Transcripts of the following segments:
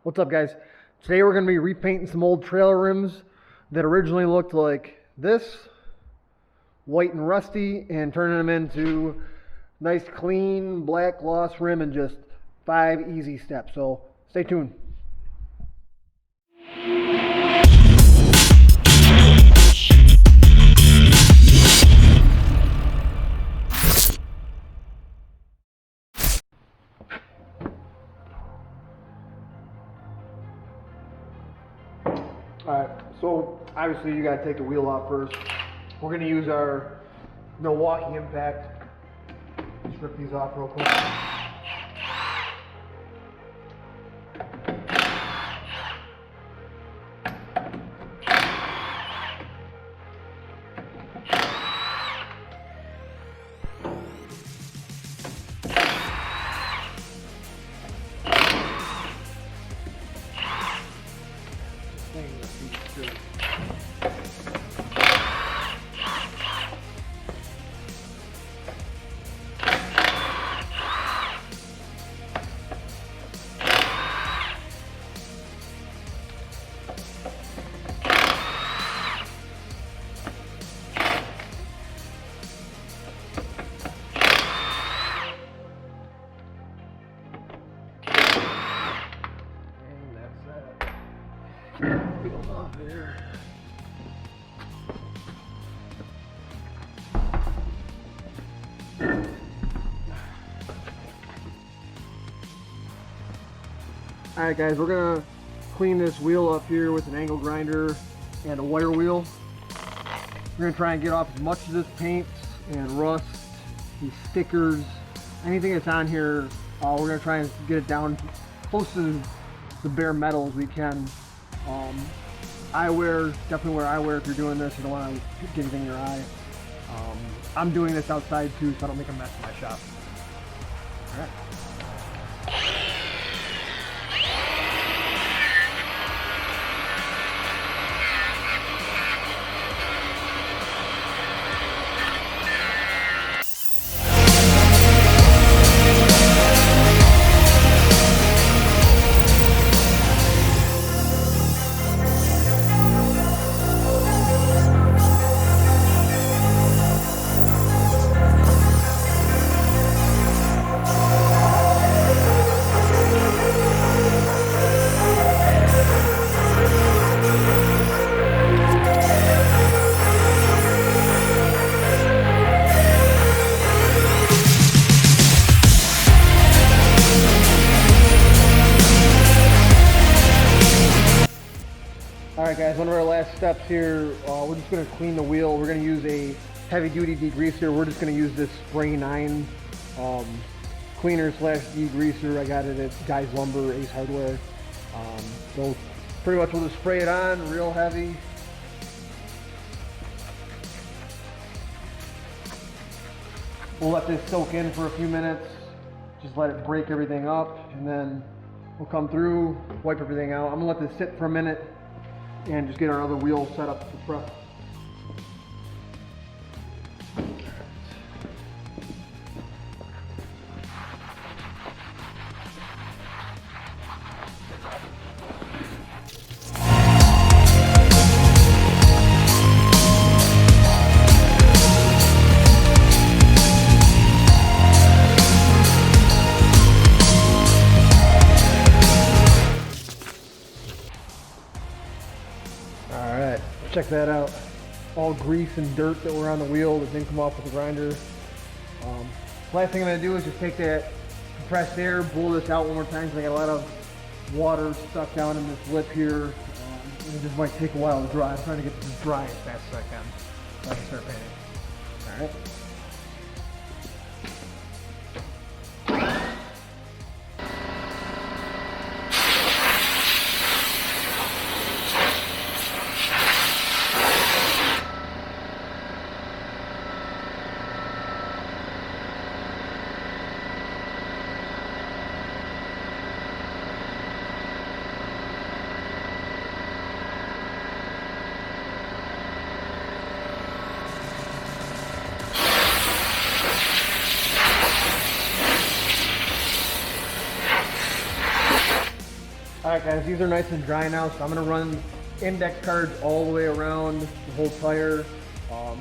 What's up, guys? Today we're going to be repainting some old trailer rims that originally looked like this, white and rusty, and turning them into nice clean black gloss rim in just 5 easy steps. So stay tuned. Alright, so obviously you gotta take the wheel off first. We're gonna use our Milwaukee Impact. Just rip these off real quick. There. Alright guys, we're gonna clean this wheel up here with an angle grinder and a wire wheel. We're gonna try and get off as much of this paint and rust, these stickers, anything that's on here. We're gonna try and get it down close to the bare metal as we can. Eyewear, definitely wear eyewear if you're doing this. You don't want to get anything in your eye. I'm doing this outside too, so I don't make a mess in my shop. All right. Alright guys, one of our last steps here, we're just going to clean the wheel. We're going to use a heavy duty degreaser. We're just going to use this Spray 9 cleaner slash degreaser. I got it at Guys Lumber, Ace Hardware. So pretty much we'll just spray it on real heavy. We'll let this soak in for a few minutes. Just let it break everything up, and then we'll come through, wipe everything out. I'm going to let this sit for a minute and just get our other wheel set up for prep. Alright, check that out. All grease and dirt that were on the wheel that didn't come off with the grinder. Last thing I'm going to do is just take that compressed air, blow this out one more time because I got a lot of water stuck down in this lip here. And it just might take a while to dry. I'm trying to get this dry as fast as I can so I can start painting. Alright. Alright guys, these are nice and dry now, so I'm going to run index cards all the way around the whole tire,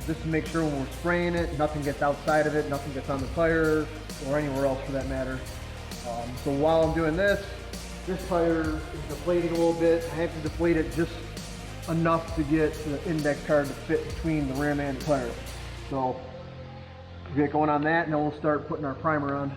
just to make sure when we're spraying it, nothing gets outside of it, nothing gets on the tire, or anywhere else for that matter. So while I'm doing this tire is deflating a little bit. I have to deflate it just enough to get the index card to fit between the rim and the tire. So we'll get going on that, and then we'll start putting our primer on.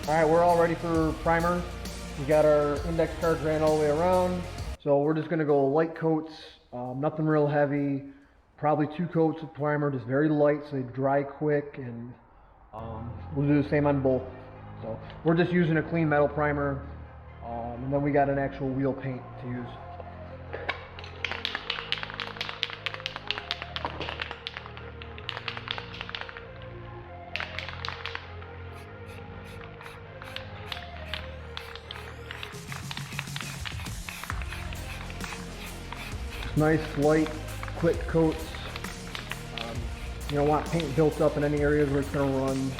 Alright, we're all ready for primer. We got our index cards ran all the way around. So we're just going to go light coats, nothing real heavy. Probably 2 coats of primer, just very light so they dry quick, and we'll do the same on both. So we're just using a clean metal primer, and then we got an actual wheel paint to use. Nice, light, quick coats. You don't want paint built up in any areas where it's going to run.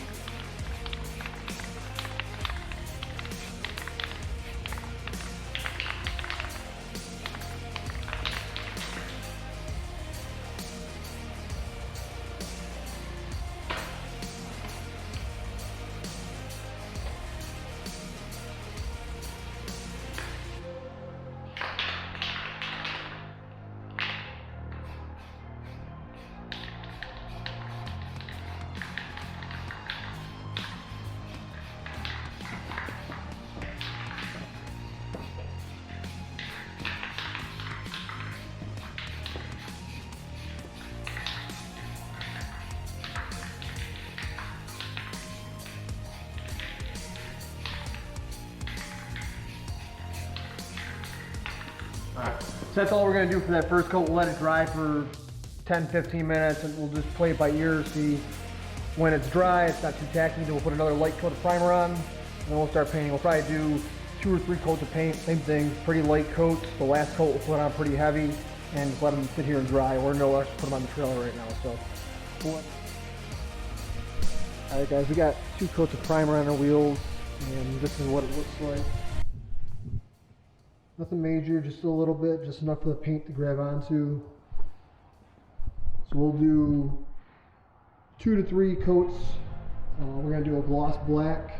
Alright, so that's all we're going to do for that first coat. We'll let it dry for 10-15 minutes, and we'll just play it by ear, see when it's dry, it's not too tacky, then we'll put another light coat of primer on, and then we'll start painting. We'll probably do 2 or 3 coats of paint, same thing, pretty light coats. The last coat we'll put on pretty heavy, and just let them sit here and dry. We're no rush to put them on the trailer right now. So, alright guys, we got 2 coats of primer on our wheels, and this is what it looks like. Nothing major, just a little bit, just enough for the paint to grab onto. So we'll do 2 to 3 coats. We're going to do a gloss black,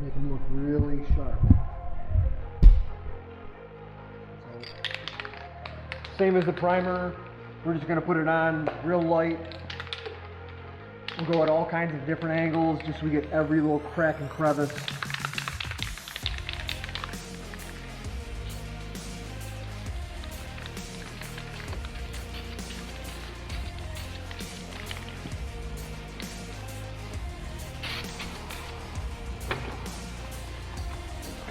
make them look really sharp. So, same as the primer, we're just going to put it on real light. We'll go at all kinds of different angles just so we get every little crack and crevice.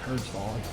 Card's falling.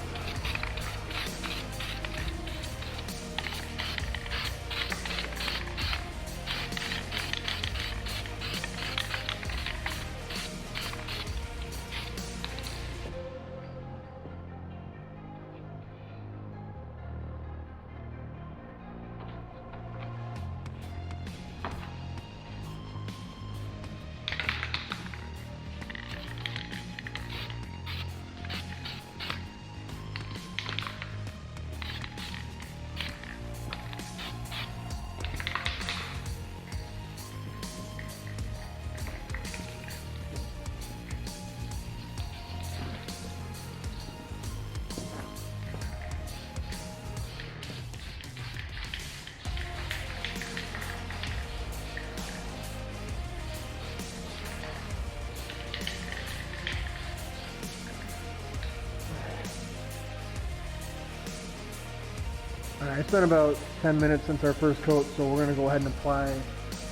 Alright, it's been about 10 minutes since our first coat, so we're going to go ahead and apply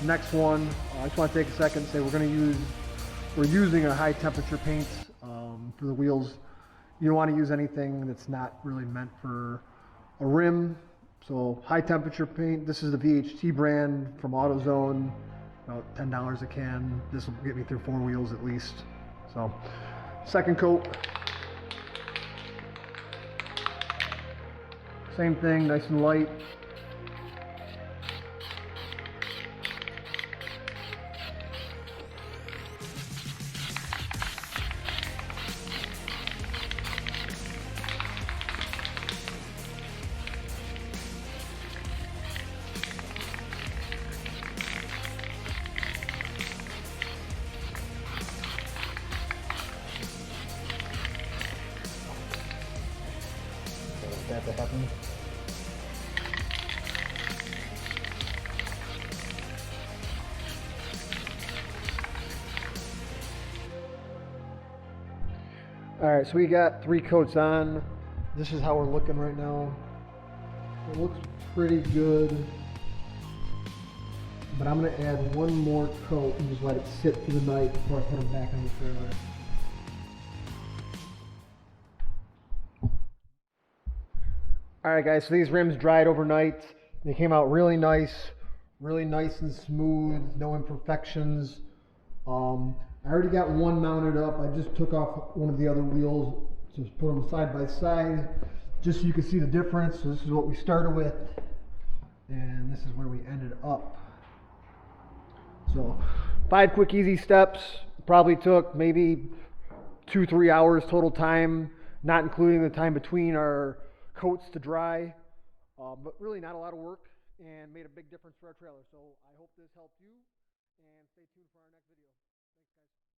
the next one. I just want to take a second and say we're using a high temperature paint for the wheels. You don't want to use anything that's not really meant for a rim. So high temperature paint, this is the VHT brand from AutoZone, about $10 a can. This will get me through 4 wheels at least. So second coat. Same thing, nice and light. That to happen. Alright, so we got 3 coats on. This is how we're looking right now. It looks pretty good. But I'm going to add one more coat and just let it sit for the night before I put them back on the trailer. Alright guys, so these rims dried overnight. They came out really nice and smooth, no imperfections. I already got one mounted up. I just took off one of the other wheels, just put them side by side, just so you can see the difference. So this is what we started with, and this is where we ended up. So 5 quick easy steps, probably took maybe 2-3 hours total time, not including the time between our coats to dry, but really not a lot of work and made a big difference for our trailer. So I hope this helped you, and stay tuned for our next video. Thanks guys.